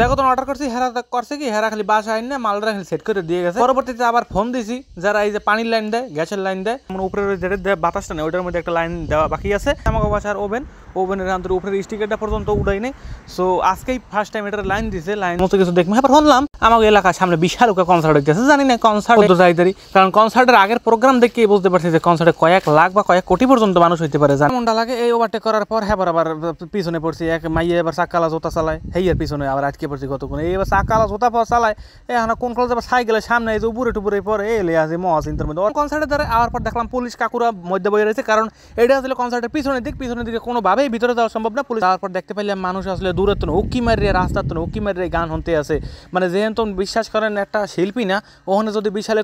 দেখো তো অর্ডার করছি হেরা করছে কি হেরা খালি বাসা আইন না মালটা খালি সেট করে দিয়ে গেছে। পরবর্তীতে আবার ফোন দিছি যারা এই যে পানির লাইন দেয়, গ্যাসের লাইন দেয়, মানে উপরে যেটা বাতাসটা নেই ওইটার মধ্যে একটা লাইন দেওয়া বাকি আছে। আমাকে বাসার ওভেনের আন্তর উপরের স্টিকারটা পর্যন্ত উঠাই নেই। সো আজকেই ফার্স্ট টাইম এটার লাইন দিছে, লাইন মতো কিছু দেখবো। হ্যাঁ শুনলাম আমাকে এলাকার সামনে বিশাল একটা কনসার্ট হইতেছে, জানি না কনসার্ট যাইতারি, কারণ কনসার্টের আগের প্রোগ্রাম দেখে বুঝতে পারছি যে কনসার্টে কয়েক লাখ বা কয়েক কোটি পর্যন্ত মানুষ হইতে পারে। মনটা লাগে এই ওভারটেক করার পর হ্যাঁ আবার পিছনে পড়ছি, এক মাইয়ে এবার চাকালা জোতা চালায়, হেয়ার পিছনে আবার আটকে পড়ছি কতক্ষণ। এই এবার চাকালা জোতা পাওয়া চালায়, এখন কোন কলেজ আবার সাইকেলের সামনে এই যে উপরে টুপুরে পরে এলে আছে মহাচিন্তার মধ্যে। কনসার্টের দ্বারা আওয়ার পর দেখলাম পুলিশ কাকুরা মধ্যে বয়ে রয়েছে, কারণ এটা আসলে কনসার্টের পিছনের দিকে কোনোভাবেই ভিতরে যাওয়া সম্ভব না। পুলিশ যাওয়ার পর দেখতে পাইলাম মানুষ আসলে দূরের তো উকি মারিয়ে রাস্তার তো উকি মারিয়ে গান শুনতে আছে। মানে যেহেতু বিশ্বাস করেন একটা শিল্পী না, ওখানে যদি বিশাল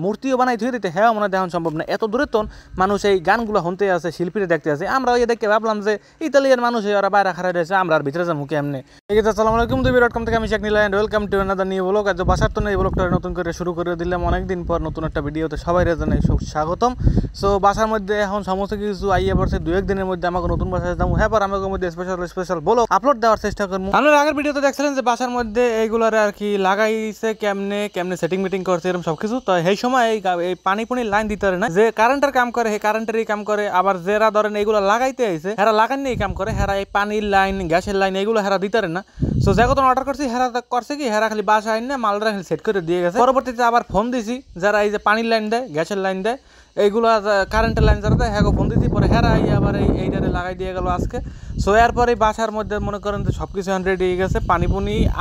মূর্তিও বানাই ধুয়ে দিতে হ্যাঁ মনে দেখানো সম্ভব না। এত দূরের তো মানুষ এই গানগুলো শুনতে আছে, শিল্পীরা দেখতে আছে। আমরা ওই দেখে ভাবলাম যে ইতালিয়ান মানুষ ওরা বাইরে খারাপ রয়েছে, আমরা আর ভিতরে যাবো কেমনে। ঠিক আছে, আসসালামু আলাইকুম, দুই.com থেকে আমি Sheikh Nila and welcome to another new blog. আজ বাসার তো এই ব্লগটা নতুন করে শুরু করে দিলাম অনেকদিন পর নতুন একটা ভিডিওতে, সবাই জানাই স্বাগতম। সো বাসার মধ্যে এখন সমস্ত কিছু আইয়া পড়ছে, 2-1 দিনের মধ্যে আমাকে নতুন বাসায় যাবো। হ্যাঁ পর আমাকে মধ্যে স্পেশাল বলো আপলোড দেওয়ার চেষ্টা করবো। আপনারা আগের ভিডিওতে দেখছিলেন যে বাসার মধ্যে এইগুলার আর কি লাগাইছে, কেমনে সেটিং মিটিং করছে এরকম সবকিছু। তো এই সময় এই পানির লাইন দিতে পারে না, যে কারেন্টের কাম করে সেই কারেন্টেরই কাম করে, আবার যারা ধরেন এইগুলো লাগাইতে আইছে হেরা লাগাননি কাম করে, হেরা এই পানির লাইন গ্যাসের লাইন এইগুলো হেরা দিতে পারে না। সো দেখো তো অর্ডার করছি হেরা করছে কি হেরা খালি বাসা আইন না মালটা খালি সেট করে দিয়ে গেছে। পরবর্তীতে আবার ফোন দিছি যারা এই যে পানির লাইন দেয়, গ্যাসের লাইন দেয়, এইগুলো কারেন্টের লাইন যারা দেয় হ্যাঁ ফোন দিচ্ছি, পরে হেরা আবার এইটারে লাগাই দিয়ে গেল আজকে। সো এরপরে বাসার মধ্যে মনে করেন যে সব কিছু রেডি হয়ে গেছে। পানি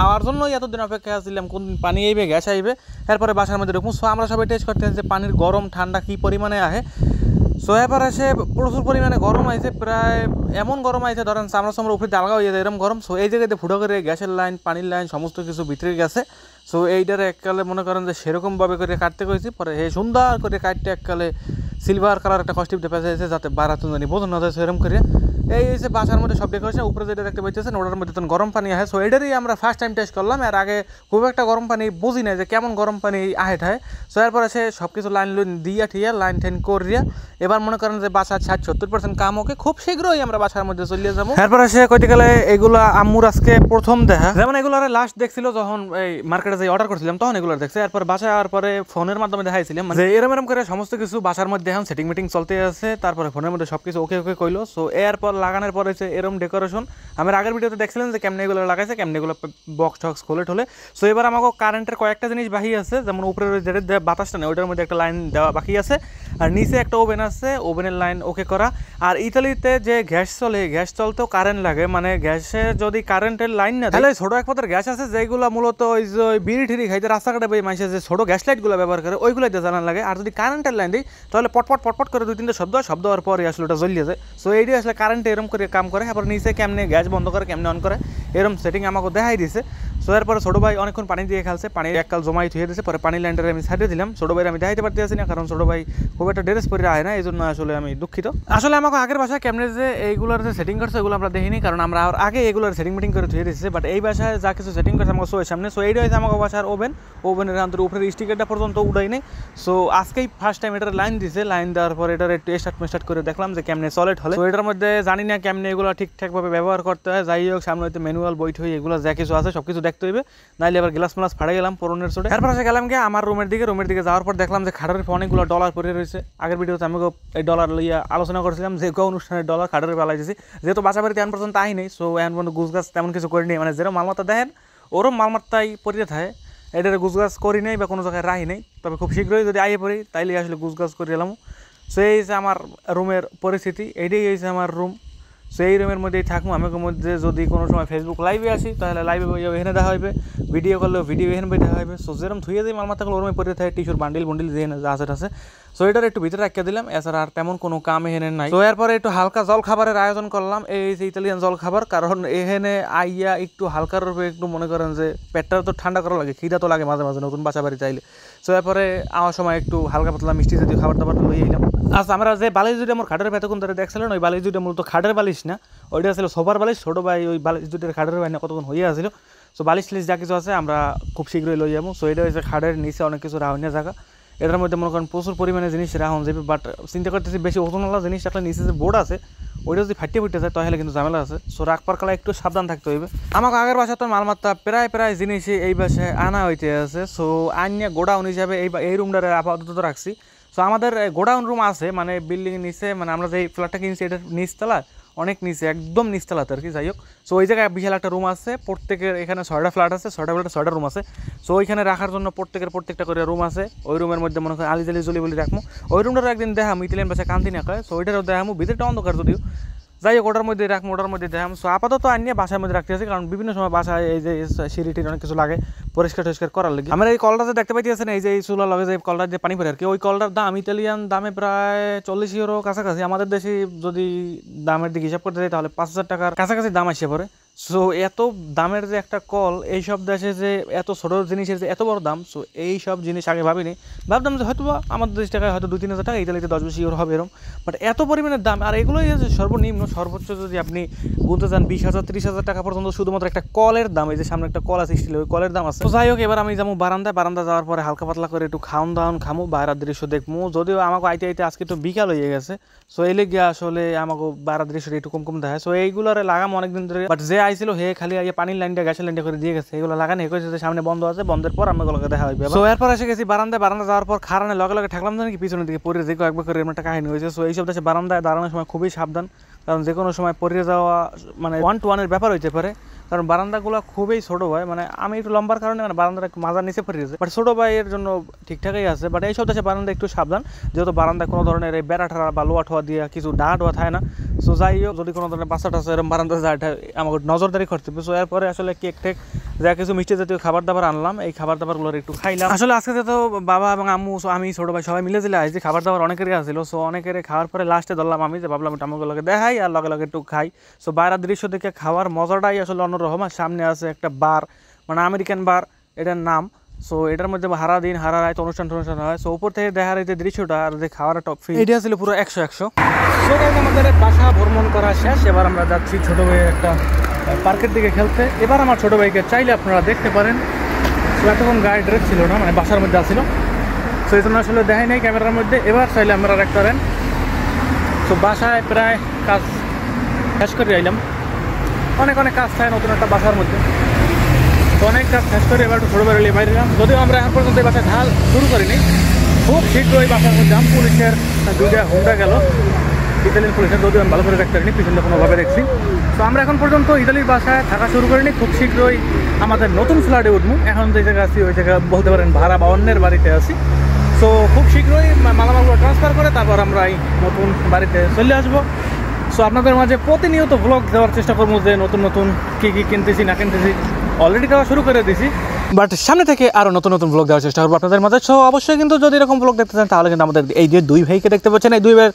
আওয়ার জন্য এতদিন অপেক্ষা আসছিলাম কোন পানি আইবে গ্যাস আইবে, এরপরে বাসার মধ্যে ঢুকবো। সো আমরা সবাই টেস্ট করতে যে পানির গরম ঠান্ডা কী পরিমাণে আহে। সো এবার এসে প্রচুর পরিমাণে গরম আইছে, প্রায় এমন গরম আইছে ধরেন চামড়া উপরে আলগা হয়ে যায় এরকম গরম। সো এই জায়গাতে ফুটো করে গ্যাসের লাইন পানির লাইন সমস্ত কিছু ভিতরে গেছে। সো এইটারে এককালে মনে করেন যে সেরকমভাবে করে কাটতে করেছি, পরে এই সুন্দর করে কাটতে এককালে সিলভার কালার একটা কস্টিপটা পেঁচা যাচ্ছে যাতে বারাতুন জানি বোঝানো না যায় সেরকম করে। এই হচ্ছে বাসার মধ্যে সব ডেকোরেশন, উপরে যেটা দেখতে পাইতেছেন ওটার মধ্যে তখন গরম পানি আহে। সো এটারই আমরা ফার্স্ট টাইম টেস্ট করলাম, এর আগে খুব একটা গরম পানি বুঝি না যে কেমন গরম পানি আহে ঠায়। সো এরপরে সে সব কিছু লাইন দিয়া ঠিয়া লাইন টেন করিয়া এবার মনে করেন যে বাসার 60-70% কাম ওকে, খুব শীঘ্রই আমরা বাসার মধ্যে চলিয়ে যাবো। এরপরে সে কইতে গেলে এগুলা আম্মুর আজকে প্রথম দেখা, যেমন এগুলো লাস্ট দেখছিল যখন এই মার্কেটে যাই অর্ডার করছিলাম তখন এগুলো দেখছে। এরপর বাসায় আওয়ার পরে ফোনের মাধ্যমে দেখাইছিলাম যে এরম করে সমস্ত কিছু বাসার মধ্যে এখন সেটিং মিটিং চলতে আছে, তারপরে ফোনের মধ্যে সবকিছু ওকে কইলো। সো এরপর লাগানোর পরে এরম ডেকোরেশন আমার আগের ভিডিওতে দেখছিলেন যে কেমনে এগুলো লাগাইছে, কেমনে এগুলো বক্স টক্স খোলে ঠোলে। সো এবার আমাকে কারেন্টের কয়েকটা জিনিস বাকি আছে, যেমন উপরের যেটা বাতাসটা নেই ওইটার মধ্যে একটা লাইন দেওয়া বাকি আছে, আর নিচে একটা ওভেন আছে, ওভেনের লাইন ওকে করা। আর ইতালিতে যে গ্যাস চলে, গ্যাস চলতেও কারেন্ট লাগে, মানে গ্যাসে যদি কারেন্টের লাইন না তাহলে ছোটো এক পথের গ্যাস আছে যেগুলো মূলত ওই যে বিড়ি ঠিড়ি খাইতে রাস্তাঘাটে বই মানুষের যে ছোটো গ্যাস লাইটগুলো ব্যবহার করে ওইগুলোতে জ্বালান লাগে। আর যদি কারেন্টের লাইন দিই তাহলে পটপট করে 2-3টা শব্দ হওয়ার পরে আসলে ওটা জ্বলিয়ে যায়। সো এইটি আসলে কারেন্টে এরকম করে কাম করে। আবার নিচে কেমনে গ্যাস বন্ধ করে কেমনে অন করে এরকম সেটিং আমাকে দেখাই দিছে। সো এরপরে ছোটো ভাই অনেকক্ষণ পানি দিয়ে খেলছে, পানি এককাল জমাই থুয়ে দিয়েছে, পরে পানি লাইনটা আমি ছাড়িয়ে দিলাম। ছোটো ভাই আমি দেখাইতে পারতেছি না, কারণ ছোটো ভাই খুব একটা ড্রেস পরে আয় না, এই জন্য আসলে আমি দুঃখিত। আসলে আমাকে আগের বাসায় কেমনে যে এইগুলোর যে সেটিং করছে এগুলো আমরা দেখিনি, কারণ আমরা আগে এগুলোর সেটিং মিটিং করে থুয়ে দিয়েছি। বাট এই বাসায় যা কিছু সেটিং করছে আমাকে শোয়ের সামনে। সো এইটা হয়েছে আমাকে বাসার ওভেনের আন্তর উপরের স্টিকারটা পর্যন্ত উঠাই নেই। সো আজকেই ফার্স্ট টাইম এটার লাইন দিছে, লাইন দেওয়ার পর এটার একটু স্টার্ট করে দেখলাম যে কেমনে সলিড হলে। তো এটার মধ্যে জানি না কেমনে এগুলো ঠিকঠাকভাবে ব্যবহার করতে হয়। যাই হোক সামনে হয়তো ম্যানুয়াল বইট হয়ে এগুলো যা কিছু আছে সব কিছু দেখতে হইবে, নাইলে আবার গ্লাস ফাড়ে গেলাম পুরনের চোটে। এরপর এসে গেলাম গিয়ে আমার রুমের দিকে যাওয়ার পর দেখলাম যে খাটের অনেকগুলো ডলার পরে রয়েছে। আগের ভিডিওতে আমি এই ডলার লইয়া আলোচনা করছিলাম যে অনুষ্ঠানের ডলার খাটের বেলায় দিয়েছি, যেহেতু বাসা বাড়িতে এখন পর্যন্ত আই নেই। সো এখন পর্যন্ত গুছগাছ তেমন কিছু করিনি, মানে যেরকম মালমাত্রা দেখেন ওরম মালমাত্রাই পরিয়ে থাকে, এটার গুছগাছ করি নেই বা কোনো জায়গায় রাহি নেই। তবে খুব শীঘ্রই যদি আইয়ে পড়ি তাইলে আসলে গুছগাছ করে এলাম। সো এই যে আমার রুমের পরিস্থিতি, এইটাই হয়েছে আমার রুম। সো এই রুমের মধ্যেই থাকবো। আমাকে মধ্যে যদি কোনো সময় ফেসবুক লাইভে আসি তাহলে লাইভে এখানে দেখা হইবে, ভিডিও করলেও ভিডিও এখানে দেখা হইবে। সো যেরকম থুয়ে দিই মালমাত্রা রুমে পরে থাকে, টিস্যুর বান্ডিল দিয়ে আছে। সো এটার একটু ভিতরে রাখিয়ে দিলাম, এছাড়া আর তেমন কোনো কাম এখানে নাই। তো এরপরে একটু হালকা জল খাবারের আয়োজন করলাম, এই যে ইতালিয়ান জল খাবার, কারণ এখানে আইয়া একটু হালকার রূপে একটু মনে করেন যে পেটটা তো ঠান্ডা করা লাগে, খিদা তো লাগে মাঝে মাঝে নতুন বাসা বাড়ি চাইলে। সো এরপরে আমার সময় একটু হালকা পাতলা মিষ্টি জাতীয় খাবার দাবার লইয়ে এলাম। আচ্ছা, আমরা যে বালিশ দুটো আমার খাটের এতক্ষণ ধরে দেখছিলেন, ওই বালিশ দুটো মূলত খাটের বালিশ না, ওইটা ছিল সোফার বালিশ। ছোটো ভাই ওই বালিশ দুটোর খাটের বাইনা কতক্ষণ হয়ে আসছিল। সো বালিশ যা কিছু আছে আমরা খুব শীঘ্রই লই যাবো। সো এটা হচ্ছে খাটের নিচে অনেক কিছু রাউনিয়া জায়গা, এটার মধ্যে মনে করেন প্রচুর পরিমাণে জিনিস রাখুন যাবে, বাট চিন্তা করতেছি বেশি ওজনওয়ালা জিনিস একটা নিচে যে বোর্ড আছে ওইটা যদি ফাটিয়ে যায় তাহলে কিন্তু ঝামেলা আছে। সো রাখবার কালে একটু সাবধান থাকতে হইবে। আমাকে আগের বাসা তো মালমাত্রা প্রায় জিনিসই এই বাসায় আনা হইতে আছে। সো আনিয়া গোডাউন হিসাবে এই রুমটারে আপাতত রাখছি। সো আমাদের গোডাউন রুম আছে মানে বিল্ডিং নিচে, মানে আমরা যে ফ্ল্যাটটা কিনছি এটার নিচতলা, অনেক নিচে, একদম নিচতলাতে আর কি। যাই হোক, সো ওই জায়গায় বিশাল একটা রুম আছে, প্রত্যেকের এখানে 6টা ফ্ল্যাট আছে, 6টা ফ্ল্যাটে 6টা রুম আছে। সো ওইখানে রাখার জন্য প্রত্যেকটা করে রুম আছে। ওই রুমের মধ্যে মনে করেন আলি জলি বলি রাখবো। ওই রুমটারও একদিন দেখাম, ইতালিয়ান বাসায় কান্তি না কয়। সো ওইটারও দেখামো, ভিতরটা অন্ধকার যদিও। যাই হোক, ওটার মধ্যে রাখবো, ওটার মধ্যে দেখাম। সো আপাতত আনিয়ে বাসার মধ্যে রাখতে আছে, কারণ বিভিন্ন সময় বাসায় এই যে সিঁড়িটির অনেক কিছু লাগে পরিষ্কার করার লাগে। আমরা এই কলটা দেখতে পাইতেছেন, এই যে এই চুলা লগে যে কলটার যে পানি পড়ে আর কি, ওই কলটার দাম ইতালিয়ান দামে প্রায় 40 ইউরো কাছাকাছি। আমাদের দেশে যদি দামের দিকে হিসাব করতে যাই তাহলে 5,000 টাকার কাছাকাছি দাম আসে পড়ে। সো এত দামের যে একটা কল, এইসব দেশে যে এত ছোট জিনিসের যে এত বড় দাম, সো এইসব জিনিস আগে ভাবিনি। ভাবতাম যে হয়তো আমাদের 10 টাকায় হয়তো 2-3 হাজার টাকা, ইতালিতে 10-20 ইউরো হবে এরকম। বাট এত পরিমাণের দাম, আর এগুলোই হচ্ছে সর্বনিম্ন। সর্বোচ্চ যদি আপনি গুনতে চান 20,000-30,000 টাকা পর্যন্ত শুধুমাত্র একটা কলের দাম। এই যে সামনে একটা কল আছে স্টিলের, ওই কলের দাম আছে। তো যাই হোক, এবার আমি যাবো বারান্দা যাওয়ার পরে হালকা পাতলা করে একটু খাওয়ান খামো, বাইরের দৃশ্য দেখবো। যদিও আমাকে আইতে আজকে একটু বিকাল হয়ে গেছে, সো এই লেগে আসলে আমাকে বাইরের দৃশ্যটা একটু কম দেখায়। সো এইগুলোর লাগাম অনেকদিন ধরে, বাট যে আইছিল হে খালি পানির লাইনটা গ্যাসের লাইনটা করে দিয়ে গেছে। এগুলো লাগানো হে কইছে যে সামনে বন্ধ আছে, বন্ধের পর আমাগুলোকে দেখা হইবে। সো এরপর এসে গেছি বারান্দা যাওয়ার পর খারানে লগে ঠাকলাম জানি কি পিছনের দিকে পড়ে দেখো একবার করে এমন একটা কাহিনী হয়েছে। সো এইসব দেশে বারান্দায় দাঁড়ানোর সময় খুবই সাবধান, কারণ যে কোনো সময় পড়ে যাওয়া মানে 1-to-1 ব্যাপার হইতে পারে। কারণ বারান্দাগুলো খুবই ছোট ভাই, মানে আমি একটু লম্বার কারণে মানে বারান্দাটা একটু মাজার নিচে পড়ে গেছে, বাট ছোটো ভাইয়ের জন্য ঠিকঠাকই আছে। বাট এইসব দেশে বারান্দা একটু সাবধান, যেহেতু বারান্দায় কোনো ধরনের এই বেড়া ঠাড়া বা লোয়া ঠোয়া দিয়ে কিছু ডাঁটোয়া থাকে না। সো যাই হোক, যদি কোনো ধরনের বাচ্চা টাচ্চা এরকম বারান্দা যায় আমাকে নজরদারি করতে হবে। সো এরপরে আসলে কেক টেক যা কিছু মিষ্টি জাতীয় খাবার দাবার আনলাম, এই খাবার দাবারগুলোর একটু খাইলাম। আসলে আজকে তো বাবা এবং আম্মু, আমি ছোটো ভাই সবাই মিলে দিলে যে খাবার দাবার অনেকেরই আসছিল। সো অনেকের খাওয়ার পরে লাস্টে ধরলাম আমি, যে ভাবলাম টামগুলোকে দেখাই আর লগে একটু খাই। সো বাইরের দৃশ্য দেখে খাওয়ার মজাটাই আসলে অন্যরকম। আর সামনে আছে একটা বার, মানে আমেরিকান বার এটার নাম। সো এটার মধ্যে হারা দিন হারা রাত অনুষ্ঠান হয়। সো উপর থেকে দেখার এই যে দৃশ্যটা আর যে খাওয়ার টপ ফিল, এটা ছিল পুরো 100-100। সো আমাদের বাসা ভ্রমণ করা শেষ। এবার আমরা যাচ্ছি ছোটো ভাইয়ের একটা পার্কের দিকে খেলতে। এবার আমার ছোটো ভাইকে চাইলে আপনারা দেখতে পারেন। সো এতক্ষণ গায়ে ড্রেস ছিল না, মানে বাসার মধ্যে আসছিল, সো এই জন্য আসলে দেখাই নাই ক্যামেরার মধ্যে। এবার চাইলে আপনারা দেখতে পারেন। সো বাসায় প্রায় কাজ শেষ করে আইলাম, অনেক কাজ থাকে নতুন একটা বাসার মধ্যে। তো অনেক কাজ শেষ করে এবার একটু ছোটো বেরোলে বাইরে এলাম। যদিও আমরা এখন পর্যন্ত এই বাসায় ঢাল শুরু করিনি, খুব শীঘ্রই বাসার মধ্যে পুলিশের 2টা হুন্ডা গেল, ইতালির পুলিশের, যদিও আমি ভালো করে দেখতে পারিনি, পিছনটা কোনোভাবে দেখছি। তো আমরা এখন পর্যন্ত ইতালির বাসায় থাকা শুরু করিনি, খুব শীঘ্রই আমাদের নতুন ফ্ল্যাটে উঠবো। এখন যে জায়গায় আছি ওই জায়গায় বলতে পারেন ভাড়া বা অন্যের বাড়িতে আছি। সো খুব শীঘ্রই মালামালগুলো ট্রান্সফার করে তারপর আমরা এই নতুন বাড়িতে চলে আসবো। সো আপনাদের মাঝে প্রতিনিয়ত ব্লগ দেওয়ার চেষ্টা করবো, যে নতুন কী কিনতেছি না কিনতেছি অলরেডি দেওয়া শুরু করে দিয়েছি, বাট সামনে থেকে আরও নতুন ব্লগ দেওয়ার চেষ্টা করবো আপনাদের মাঝে। সো অবশ্যই কিন্তু যদি এরকম ব্লগ দেখতে চান তাহলে কিন্তু আমাদের এই যে 2 ভাইকে দেখতে পাচ্ছেন, এই 2 ভাইয়ের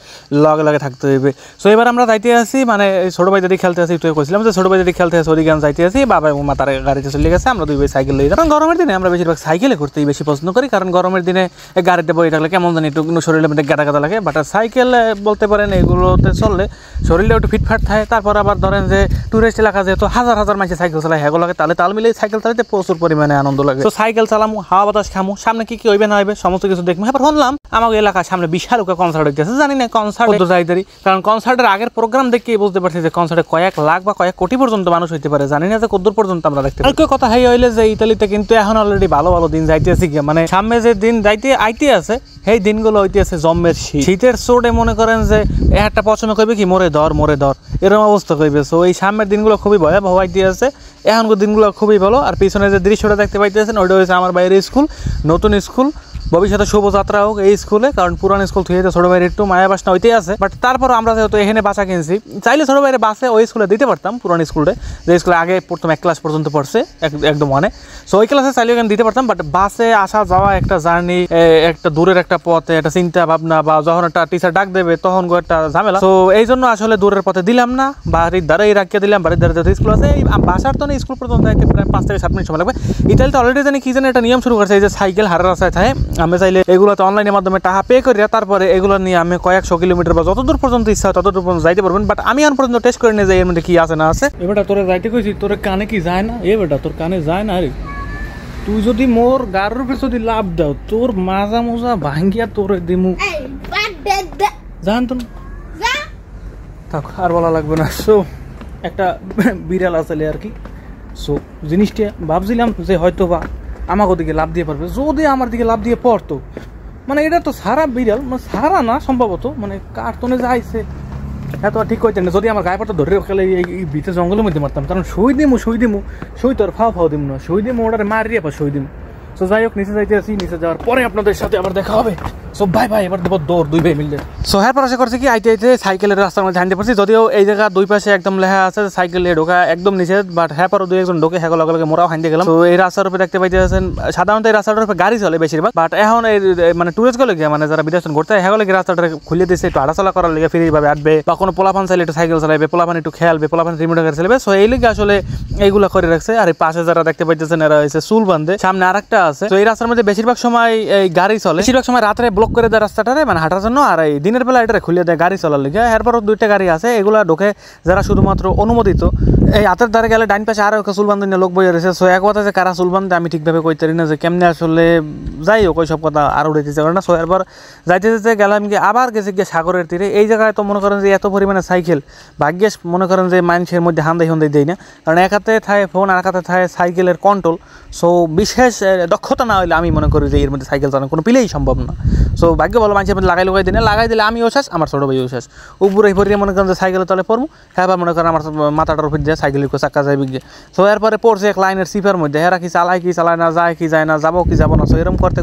লগে থাকতে হবে। সো এবার আমরা যাইতে আসি, মানে ছোটো ভাই যদি খেলতে আসি, তুই কইছিলাম যে ছোটো ভাই যদি খেলতে আসি ওদিকে যাইতে আসি, বাবা এবং মা তার গাড়িতে চলে গেছে, আমরা 2 ভাই সাইকেল লই। কারণ গরমের দিনে আমরা বেশিরভাগ সাইকেলে করতেই বেশি পছন্দ করি, কারণ গরমের দিনে গাড়িতে বই থাকলে কেমন জানি একটু শরীরের মধ্যে গাদা লাগে। বাট সাইকেল বলতে পারেন এগুলোতে চললে শরীরে একটু ফিটফাট থাকে। তারপর আবার ধরেন যে টুরিস্ট এলাকা যেহেতু হাজার মানুষ সাইকেল চালায়, হেগুলোকে তাহলে তাল মিলে সাইকেল চালাতে প্রচুর পরিমাণে আনন্দ লাগে। তো সাইকেল চালামু, হাওয়া বাতাস খামু, সামনে কি হইবে না হইবে সমস্ত কিছু দেখবো। এবার শুনলাম আমাকে এলাকার সামনে বিশাল কনসার্ট হইতেছে, জানি না কনসার্ট যাইতারি, কারণ কনসার্টের আগের প্রোগ্রাম দেখে বুঝতে পারছি যে কনসার্টে কয়েক লাখ বা কয়েক কোটি পর্যন্ত মানুষ হইতে পারে, জানি না যে কতদূর পর্যন্ত আমরা দেখতে পারি। কথা হাই হইলে যে ইতালিতে কিন্তু এখন অলরেডি ভালো দিন যাইতেছে, গিয়ে মানে সামনে যে দিন আইতে আছে সেই দিনগুলো হইতে আছে জম্মের শীতের চোটে মনে করেন যে একটা পছন্দ করবে কি মোরে ধর এরকম অবস্থা কইবে। সো এই সামনের দিনগুলো খুবই ভয়াবহ আইতে আছে, এখনকার দিনগুলো খুবই ভালো। আর পিছনে যে দৃশ্যটা দেখতে পাইতেছেন ওইটা হচ্ছে আমার বাইরের স্কুল, নতুন স্কুল, ভবিষ্যতে শুভযাত্রা হোক এই স্কুলে, কারণ পুরান স্কুল থেকে ছোটো ভাইয়ের একটু মায়া বাসনা হইতেই আছে। বাট তারপর আমরা যেহেতু এখানে বাসা কিনছি, চাইলে ছোটো ভাইয়ের বাসে ওই স্কুলে দিতে পারতাম, পুরান স্কুলে যে স্কুলে আগে প্রথম 1 ক্লাস পর্যন্ত পড়ছে একদম মানে। সো ওই ক্লাসে চাইলে এখানে দিতে পারতাম, বাট বাসে আসা যাওয়া একটা জার্নি, একটা দূরের একটা পথে একটা চিন্তা ভাবনা, বা যখন একটা টিচার ডাক দেবে তখন একটা ঝামেলা। তো এই জন্য আসলে দূরের পথে দিলাম না, বাড়ির দ্বারাই রাখিয়ে দিলাম। বাড়ির দ্বারা যেহেতু স্কুল আছে, এই বাসার তো স্কুল পর্যন্ত প্রায় 5 থেকে 7 মিনিট সময় লাগবে। ইতালিতে অলরেডি জানি কি জানি একটা নিয়ম শুরু করছে, এই যে সাইকেল হারের রাস্তায় থাকে, আমি চাইলে এগুলোতে অনলাইনের মাধ্যমে টাকা পে করিয়া তারপরে এগুলো নিয়ে আমি কয়েকশো কিলোমিটার বা যতদূর পর্যন্ত ইচ্ছা ততদূর পর্যন্ত যাইতে পারবেন। বাট আমি এখন পর্যন্ত টেস্ট করে নিয়ে যাই এর মধ্যে কি আছে না আছে। এবারটা তোরা যাইতে কইছি, তোর কানে কি যায় না? এবারটা তোর কানে যায় না? আরে তুই যদি মোর গার রূপে যদি লাভ দাও তোর মাজা মোজা ভাঙ্গিয়া তোর দিমু জানতো না থাক আর বলা লাগবে না। সো একটা বিড়াল আসলে আর কি। সো জিনিসটা ভাবছিলাম যে হয়তো বা আমাকে দিকে লাভ দিয়ে পারবে, যদি আমার দিকে লাভ দিয়ে পড়তো মানে এটা তো সারা বিড়াল মানে সারা না সম্ভবত মানে কার্টনে যাইছে হ্যাঁ তো ঠিক কইতেন না। যদি আমার গায়ে পড়তো ধরে খেলে এই ভিতরে জঙ্গলের মধ্যে মারতাম, কারণ সই দিমু সই তো আর ফাও দিম না, সই দিমু ওটারে মারিয়ে আবার সই দিমু। সো যাই হোক নিচে যাইতে আসি, নিচে যাওয়ার পরে আপনাদের সাথে আবার দেখা হবে। সো ভাই এবার দেবো দৌড় দুই ভাই মিললে। সো হ্যাঁ পর আশা করছি কি আইতে সাইকেলের রাস্তার মধ্যে জানতে পারছি, যদিও এই জায়গা দুই পাশে একদম লেখা আছে সাইকেল ঢোকা একদম নিচে, বাট হ্যাঁ পর দুই একজন ঢোকে হ্যাঁ লগে মোরাও হাইতে গেলাম। তো এই রাস্তার উপরে দেখতে পাইতেছেন সাধারণত এই রাস্তাটার উপরে গাড়ি চলে বেশিরভাগ, বাট এখন এই মানে টুরিস্ট গুলো গিয়ে মানে যারা বিদেশ ঘুরতে হ্যাঁ গেলে রাস্তাটা খুলে দিচ্ছে একটু হাঁটাচলা করার লেগে ফ্রি ভাবে আসবে, বা কোনো পোলাপান চাইলে একটু সাইকেল চালাবে, পোলাপান একটু খেলবে, পোলাপান রিমোট গাড়ি চালাবে। সো এই লিগে আসলে এইগুলা করে রাখছে। আর এই পাশে যারা দেখতে পাইতেছেন এরা হচ্ছে চুল বান্ধে, সামনে আরেকটা আছে। তো এই রাস্তার মধ্যে বেশিরভাগ সময় এই গাড়ি চলে, বেশিরভাগ সময় রাত্রে ব্লক করে দেয় রাস্তাটারে মানে হাঁটার জন্য, আর এই দিনের বেলা এটা খুলে দেয় গাড়ি চলার লিগে। এরপরও দুইটা গাড়ি আছে, এগুলা ঢোকে যারা শুধুমাত্র অনুমোদিত। এই হাতের দ্বারে গেলে ডাইন পাশে আরো চুল বান্ধব লোক বইয়ে রয়েছে। সো এক কথা যে কারা চুল বান্ধে আমি ঠিকভাবে কইতে পারি না যে কেমনে আসলে, যাই হোক ওই সব কথা আর উঠে দিতে পারে না। সো এরপর যাইতে যেতে গেলাম গিয়ে আবার গেছে গিয়ে সাগরের তীরে। এই জায়গায় তো মনে করেন যে এত পরিমাণে সাইকেল ভাগ্যেস মনে করেন যে মানুষের মধ্যে হান্দাই দেয় না, কারণ এক হাতে থাকে ফোন আর এক হাতে থাকে সাইকেলের কন্ট্রোল। সো বিশেষ দক্ষতা না হলে আমি মনে করি যে এর মধ্যে সাইকেল চালানো কোনো পিলেই সম্ভব না। সো ভাগ্য বলো মানুষের মধ্যে লাগাই দিলে আমিও শেষ, আমার ছোটো ভাইও শেষ। উপরে পরিয়ে মনে করেন যে সাইকেলের তলে পড়বো, হ্যাঁ মনে করেন আমার মাথাটার উপর দিয়ে সাইকেলের চাক্কা যাইবে গিয়ে। সো এরপরে পড়ছে এক লাইনের সিপার মধ্যে, হেরা কি চালায় না যায় কি যায় না, যাবো কি যাবো না। সো এরকম করতে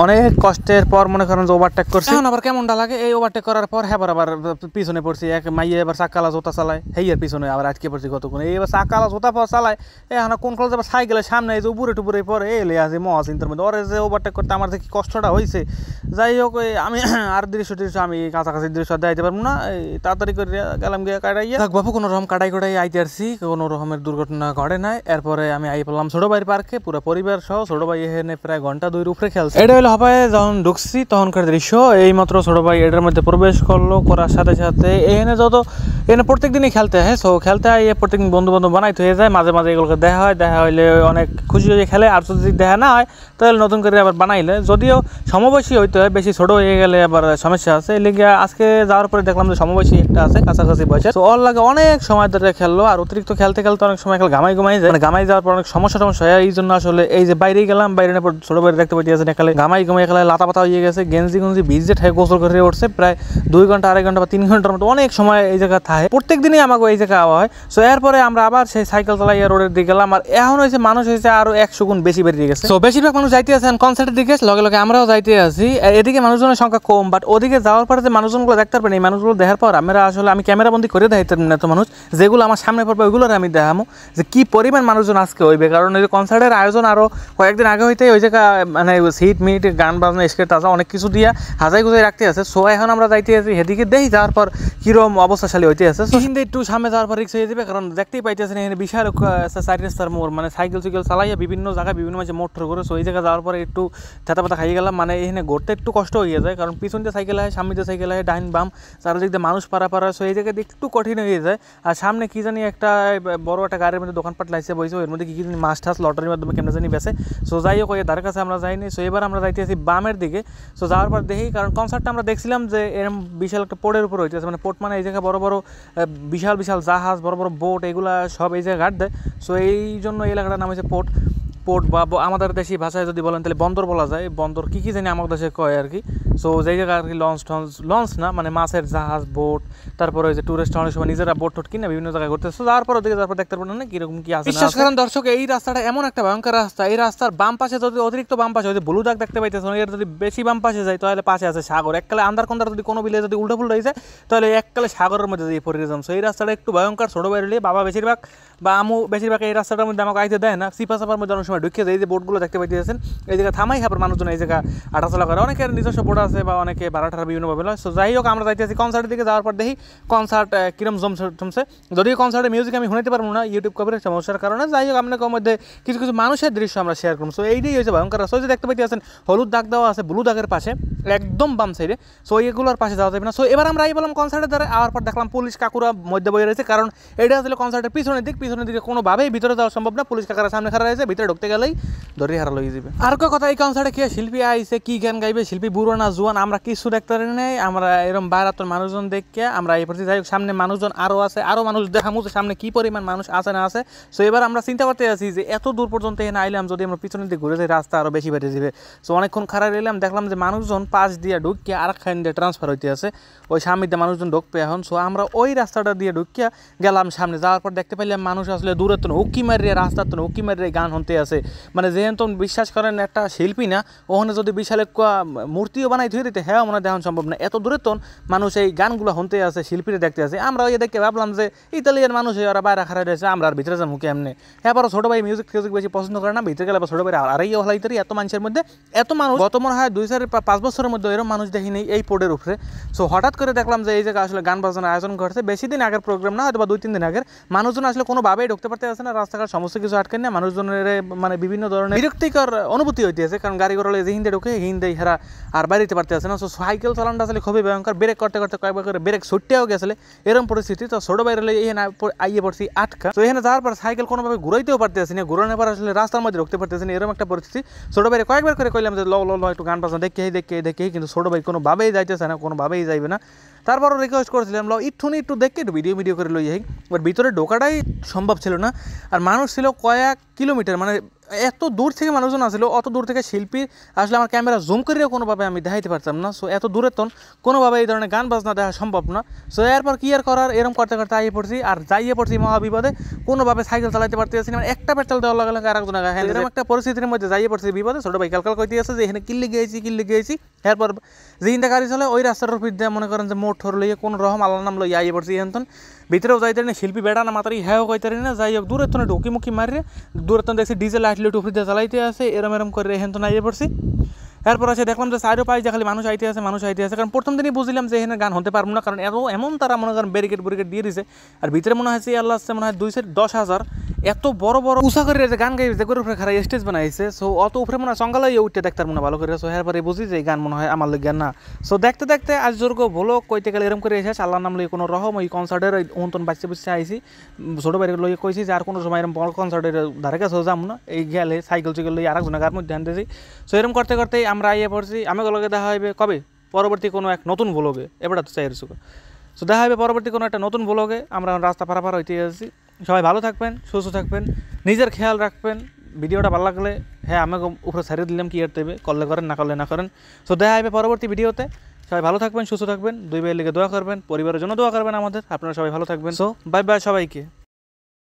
অনেক কষ্টের পর মনে করেন যে ওভারটেক করছি। এখন আবার কেমনটা লাগে এই ওভারটেক করার পর হ্যাঁ আবার পিছনে পড়ছি। এক মাইয়ে এবার চাকালা জোতা চালায়, হেইয়ের পিছনে আবার আটকে পড়ছি কতক্ষণ। এই এবার চাকালা জোতা পাওয়া চালায়, এখন কোন কলেজ আবার সাইকেলের সামনে এই যে উপরে টুপুরে পরে এলে আছে মহাচিন্তার মধ্যে। ওরে যে ওভারটেক করতে আমার যে কি কষ্টটা হয়েছে, যাই হোক আমি আর দৃশ্য আমি কাছাকাছি দৃশ্য দিতে পারবো না, তাড়াতাড়ি করে গেলাম গিয়ে কাটাইয়া বাবু কোনো রকম কাটাই আইতে আসছি, কোনো রকমের দুর্ঘটনা ঘটে নাই। এরপরে আমি আই পেলাম ছোট ভাইয়ের পার্কে, পুরো পরিবার সহ। ছোট ভাই এখানে প্রায় ঘন্টা 2 উপরে খেলছে। এটা হলো হবে যখন ঢুকছি তখনকার দৃশ্য। এই মাত্র ছোট ভাই এটার মধ্যে প্রবেশ করলো, করার সাথে সাথে এখানে প্রত্যেক দিনই খেলতে হয়। সো খেলতে হয় প্রত্যেকদিন বন্ধু বান্ধব বানাইতে হয়ে যায়, মাঝে মাঝে এগুলোকে দেখা হইলে অনেক খুশি হয়ে খেলে, আর যদি দেখা না হয় তাহলে নতুন করে আবার বানাইলে, যদিও সমবয়সী হইতে হয়, বেশি ছোট হয়ে গেলে আবার সমস্যা আছে। এই লিগে আজকে যাওয়ার পরে দেখলাম যে সমবয়সী একটা আছে কাছাকাছি বয়সে। তো ওর লাগে অনেক সময় ধরে খেললো, আর অতিরিক্ত খেলতে অনেক সময় ঘামাই যায়, মানে ঘামাই যাওয়ার পর অনেক সমস্যা হয়। এই জন্য আসলে এই যে বাইরে গেলাম, বাইরে ছোট বাইরে দেখতে পাচ্ছি এখানে ঘামাই খেলে লাতা পাতা হয়ে গেছে, গেঞ্জি ভিজে ঠাই গোসল করে উঠছে প্রায় 2 ঘন্টা 2.5 ঘন্টা বা 3 ঘন্টার মতো অনেক সময় এই জায়গা থাকে। প্রত্যেক দিনই আমাকে এই জায়গায় আওয়া হয়। সো এরপরে আমরা আবার সেই সাইকেল চালাইয়া রোডের দিকে গেলাম, আর এখন হয়েছে মানুষ হয়েছে আরো 100 গুণ বেশি বেরিয়ে গেছে। তো বেশিরভাগ মানুষ যাইতে আছেন কনসার্টের দিকে, লগে আমরাও যাইতে আছি। এদিকে মানুষজনের সংখ্যা কম, বাট ওদিকে যাওয়ার পরে যে মানুষজনগুলো দেখতে পারবেন, এই মানুষগুলো দেখার পর আমি ক্যামেরা বন্দি করে দেখাইতাম না। তো মানুষ যেগুলো আমার সামনে পড়বে ওইগুলোর আমি দেখামো যে কি পরিমাণ মানুষজন আজকে হইবে, কারণ এই কনসার্টের আয়োজন আরো কয়েকদিন আগে হইতে ওই জায়গা মানে সিট মিট গান বাজনা স্কেট তাজা অনেক কিছু দিয়া হাজাই গুজাই রাখতে আছে। সো এখন আমরা যাইতে আছি সেদিকে দেখি, যাওয়ার পর কিরকম অবস্থাশালী হইতে আছে। কিন্তু একটু সামনে যাওয়ার পর রিক্স হয়ে যাবে, কারণ দেখতেই পাইতেছেন এখানে বিশাল 4 রাস্তার মোড়, মানে সাইকেল চালাইয়া বিভিন্ন জায়গায় বিভিন্ন মাঝে মোটর করে। সো এই জায়গায় যাওয়ার পরে একটু থেতা পাতা খাইয়ে গেলাম, মানে এখানে ঘুরতে একটু কষ্ট হয়ে যায়, কারণ পিছন দিয়ে সাইকেল হয়, সামনে দিয়ে সাইকেল হয়, ডাইন বাম চারদিক দিয়ে মানুষ পারা। সো এই জায়গায় একটু কঠিন হয়ে যায়। আর সামনে কি জানি একটা বড় একটা গাড়ির মধ্যে দোকানপাট লাইছে বইছে, এর মধ্যে কি জানি মাছ টাছ লটারির মাধ্যমে কেমন জানি বেছে। সো যাই হোক ওই ধারের কাছে আমরা যাইনি। সো এবার আমরা যাইতে আছি বামের দিকে। সো যাওয়ার পর দেখি, কারণ কনসার্টটা আমরা দেখছিলাম যে এরকম বিশাল একটা পোর্টের উপর হইতেছে, মানে পোর্ট মানে এই জায়গায় বড় বড় বিশাল জাহাজ, বড় বড় বোট, এগুলা সব এই জায়গায় ঘাট দেয়। সো এই জন্য এই এলাকাটার নাম হচ্ছে পোর্ট বা আমাদের দেশি ভাষায় যদি বলেন তাহলে বন্দর বলা যায়। বন্দর কি জানি আমাদের দেশে কয় আর কি। সো যেই জায়গায় আর কি লঞ্চ না মানে মাছের জাহাজ, বোট, তারপরে ওই যে টুরিস্ট অনেক সময় নিজেরা বোট কিনে বিভিন্ন জায়গায় ঘুরতে। সো যাওয়ার পর ওদিকে যাওয়ার পর দেখতে পারেন না কিরকম কি আছে। বিশ্বাস করেন দর্শক, এই রাস্তাটা এমন একটা ভয়ঙ্কর রাস্তা, এই রাস্তার বাম পাশে যদি অতিরিক্ত বাম পাশে যদি ব্লু দাগ দেখতে পাইতেছেন, এর যদি বেশি বাম পাশে যায় তাহলে পাশে আছে সাগর। এককালে আন্দার কন্দার যদি কোনো বিলে যদি উল্টো পুল্টো হয়ে যায় তাহলে এককালে সাগরের মধ্যে দিয়ে পড়ে যান। সো এই রাস্তাটা একটু ভয়ঙ্কর। ছোটো বাইরে বাবা বেশিরভাগ বা আমু বেশিরভাগ এই রাস্তাটার মধ্যে আমাকে আইতে দেয় না, সিপা চাপার মধ্যে অনেক সময় ঢুকিয়ে যায়। এই যে বোটগুলো দেখতে পাইতেছেন এই জায়গায় থামাই খাবার মানুষজন এই জায়গা হাঁটাচলা করে, অনেকের নিজস্ব বোট আছে বা অনেকে ভাড়াটার বিভিন্নভাবে লয়। সো যাই হোক আমরা যাইতে আছি কনসার্টের দিকে। যাওয়ার পর দেখি কনসার্ট কিরম জমছে। যদিও কনসার্টের মিউজিক আমি শুনতে পারবো না ইউটিউব কভারের সমস্যার কারণে, যাই হোক আপনাদের মধ্যে কিছু মানুষের দৃশ্য আমরা শেয়ার করবো। সো এইটাই হয়েছে ভয়ঙ্কর। সো যে দেখতে পাইতেছেন হলুদ দাগ দেওয়া আছে ব্লু দাগের পাশে একদম বাম সাইডে। সো এইগুলোর পাশে যাওয়া যাবে না। সো এবার আমরা বললাম কনসার্টের দ্বারা আওয়ার পর দেখলাম পুলিশ কাকুরা মধ্যে বয়ে রয়েছে, কারণ এটা আসলে কনসার্টের পিছনের দিকে কোনোভাবেই ভিতরে যাওয়া সম্ভব না। পুলিশ কাকারা সামনে খাড়া রয়েছে, ভিতরে ঢুকতে গেলেই ধরে হারা লই যাবে। আর কথা এই কনসার্টে কি শিল্পী আইছে, কি গান গাইবে, শিল্পী বুড়ো না জোয়ান আমরা কিছু দেখতে পারি নাই। আমরা এরকম বাইরাতর মানুষজন দেখে আমরা এই প্রতি যাই হোক, সামনে মানুষজন আরও আছে, আরও মানুষ দেখামু যে সামনে কি পরিমাণ মানুষ আছে না আছে। সো এবার আমরা চিন্তা করতে আছি যে এত দূর পর্যন্ত এখানে আইলাম, যদি আমরা পিছনের দিকে ঘুরে যাই রাস্তা আরও বেশি বেড়ে যাবে। সো অনেকক্ষণ খারাপ এলাম, দেখলাম যে মানুষজন পাশ দিয়ে ঢুকিয়ে আর খান দিয়ে ট্রান্সফার হইতে আছে, ওই সামনে মানুষজন ঢুকবে এখন। সো আমরা ওই রাস্তাটা দিয়ে ঢুকিয়া গেলাম সামনে, যাওয়ার পর দেখতে পাইলাম মানুষ আসলে দূরের তো উকি মারিয়ে রাস্তার তো উকি মারিয়ে গান শুনতে আছে। মানে যেহেতু বিশ্বাস করেন একটা শিল্পী না, ওখানে যদি বিশাল মূর্তিও বানাই ধুয়ে দিতে, হ্যাঁ মনে দেখানো সম্ভব না। এত দূরের তো মানুষ এই গানগুলো শুনতে আছে, শিল্পীরা দেখতে আছে। আমরা ওই দেখে ভাবলাম যে ইতালিয়ান মানুষ ওরা বাইরে খারাপ রয়েছে, আমরা আর ভিতরে যাবো কেমনে। এবারও ছোটো ভাই মিউজিক বেশি পছন্দ করে না, ভিতরে গেলে ছোটো ভাই আড়াই হলাইতারি এত মানুষের মধ্যে এত মানুষ গত মনে হয় 2-5 বছরের মধ্যে এরকম মানুষ দেখিনি এই পোর্টের উপরে। সো হঠাৎ করে দেখলাম যে এই জায়গায় আসলে গান বাজনার আয়োজন করছে, বেশি দিন আগের প্রোগ্রাম না, হয়তো বা 2-3 দিন আগের। মানুষজন আসলে কোনোভাবেই ঢুকতে পারতে আছে না, রাস্তাঘাট সমস্ত কিছু আটকে না, মানুষজনের মানে বিভিন্ন ধরনের বিরক্তিকর অনুভূতি হইতে আছে, কারণ গাড়ি ঘোড়া যে হিন্দে ঢুকে হিন্দে হেরা আর বাড়িতে পারতে আছে না। সো সাইকেল চালানটা আসলে খুবই ভয়ঙ্কর, ব্রেক করতে করতে কয়েকবার করে ব্রেক ছুটতেও গেছিলে এরকম পরিস্থিতি। তো ছোটো বাইরে এখানে আইয়ে পড়ছি আটকা। তো এখানে যাওয়ার পর সাইকেল কোনোভাবে ঘুরাইতেও পারতে আসি না, ঘুরানোর পর আসলে রাস্তার মধ্যে ঢুকতে পারতেছি না, এরকম একটা পরিস্থিতি। ছোটো বাইরে কয়েকবার করে কইলাম যে ল একটু গান বাজনা দেখে, কিন্তু ছোটো ভাই কোনোভাবেই যাইতেছে না, কোনোভাবেই যাইবে না। তারপরও রিকোয়েস্ট করেছিলাম একটু দেখে একটু ভিডিও করে লই যাই, এবার ভিতরে ঢোকাটাই সম্ভব ছিল না। আর মানুষ ছিল কয়েক কিলোমিটার, মানে এত দূর থেকে মানুষজন আসলো, অত দূর থেকে শিল্পী আসলে আমার ক্যামেরা জুম করেও কোনোভাবে আমি দেখাইতে পারতাম না। সো এত দূরের তন কোনোভাবে এই ধরনের গান বাজনা দেখা সম্ভব না। সো এরপর কি আর করার, এরকম করতে আইয়ে পড়ছি, আর যাইয়ে পড়ছি মহাবিপদে, কোনোভাবে সাইকেল চালাইতে পারতেছি না, মানে একটা পেট্রোল দেওয়া লাগালে আরেকজন এরকম একটা পরিস্থিতির মধ্যে যাইয়ে পড়ছি বিপদে। ছোটো ভাই কালকাল কইতে আছে যে এখানে কিল্লি গিয়েছি। এরপর যেদিনটা গাড়ি চলে ওই রাস্তার উপর দিয়ে মনে করেন যে মোট ঠোর লইয়ে কোনো রকম আল্লাহ নাম লইয়া আইয়ে পড়ছি। এখন ভিতরেও যাইতে না, শিল্পী বেড়া না মাতারি হ্যাঁ কইতারি না। যাই হোক দূরের তনে ঢুকি মারিয়ে দূরের তনে দেখছি ডিজেল লাইট উপর দিয়ে চালাইতে আছে, এরম করে এখন তো আইয়ে পড়ছি। এরপর আছে দেখলাম যে সাইডও পাই যে খালি মানুষ আইতে আছে। কারণ প্রথম দিনই বুঝলাম যে এখানে গান হতে পারবো না, কারণ এমন তারা মনে করেন ব্যারিকেড দিয়ে দিছে। আর ভিতরে মনে হয়েছে আল্লাহ আসছে মনে হয় 210,000 এত বড় উষা করে যে গান গাইছে, করে উপরে খারাপ স্টেজ বানাইছে। সো অত উপরে মনে হয় সঙ্গালাই উঠতে দেখতে মনে ভালো করে। সো এরপরে বুঝি যে এই গান মনে হয় আমার লেগে না। সো দেখতে আজ জোরগো ভোলো কইতে গেলে এরকম করে এসেছে, আল্লাহর নাম লইয়ে কোনো রকম ওই কনসার্টের অন্তন বাচ্চা আইসি। ছোটো বাইরে লইয়ে কইছি যে আর কোনো সময় এরকম বড় কনসার্টের ধারে কাছেও যাম না, এই গেলে সাইকেল লইয়ে আরেকজনের গার মধ্যে আনতেছি। সো এরকম করতেই আমরা আইয়ে পড়ছি। আমাকে লগে দেখা হইবে কবে, পরবর্তী কোনো এক নতুন ব্লগে, এবারটা তো চাই সুখ। সো দেখা হবে পরবর্তী কোনো একটা নতুন ব্লগে। আমরা রাস্তা পারাপার হইতে যাচ্ছি। সবাই ভালো থাকবেন, সুস্থ থাকবেন, নিজের খেয়াল রাখবেন। ভিডিওটা ভালো লাগলে হ্যাঁ আমাকে উপরে ছাড়িয়ে দিলাম, কি আর দেবে, করলে করেন না করলে না করেন। সো দেখা হবে পরবর্তী ভিডিওতে। সবাই ভালো থাকবেন, সুস্থ থাকবেন, 2 ভাইয়ের লেগে দোয়া করবেন, পরিবারের জন্য দোয়া করবেন আমাদের। আপনারা সবাই ভালো থাকবেন। সো বাই সবাইকে।